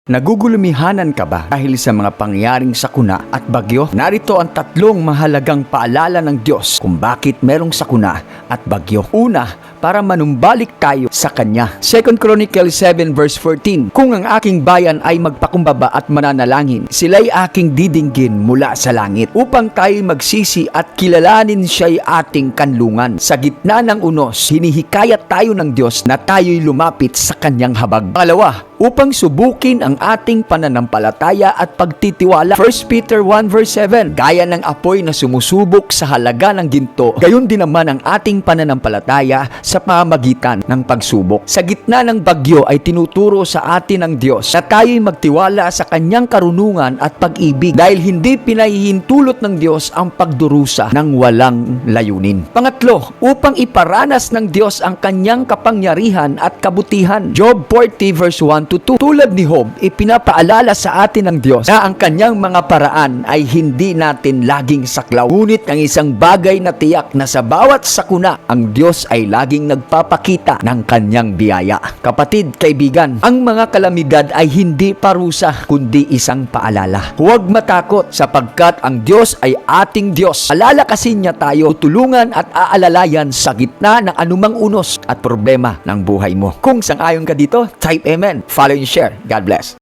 Nagugulumihanan ka ba dahil sa mga pangyaring sakuna at bagyo? Narito ang tatlong mahalagang paalala ng Diyos kung bakit merong sakuna at bagyo. Una, para manumbalik tayo sa Kanya. 2 Chronicles 7 verse 14, kung ang aking bayan ay magpakumbaba at mananalangin, sila'y aking didinggin mula sa langit, upang tayo magsisi at kilalanin siya'y ating kanlungan. Sa gitna ng unos, hinihikayat tayo ng Diyos na tayo'y lumapit sa Kanyang habag. Pangalawa, upang subukin ang ating pananampalataya at pagtitiwala. 1 Peter 1 verse 7, gaya ng apoy na sumusubok sa halaga ng ginto, gayon din naman ang ating pananampalataya sa pamamagitan ng pagsubok. Sa gitna ng bagyo ay tinuturo sa atin ng Diyos na tayo'y magtiwala sa Kanyang karunungan at pag-ibig, dahil hindi pinahihintulot ng Diyos ang pagdurusa ng walang layunin. Pangatlo, upang iparanas ng Diyos ang Kanyang kapangyarihan at kabutihan. Job 40 verse 1 to 2. Tulad ni Job, ipinapaalala sa atin ng Diyos na ang Kanyang mga paraan ay hindi natin laging saklaw. Ngunit ang isang bagay na tiyak na sa bawat sakuna, ang Diyos ay laging nagpapakita ng Kanyang biyaya. Kapatid, kaibigan, ang mga kalamidad ay hindi parusa, kundi isang paalala. Huwag matakot, sapagkat ang Diyos ay ating Diyos. Alalakasin niya tayo, tulungan at aalalayan sa gitna ng anumang unos at problema ng buhay mo. Kung sang-ayon ka dito, type Amen. Follow and share. God bless.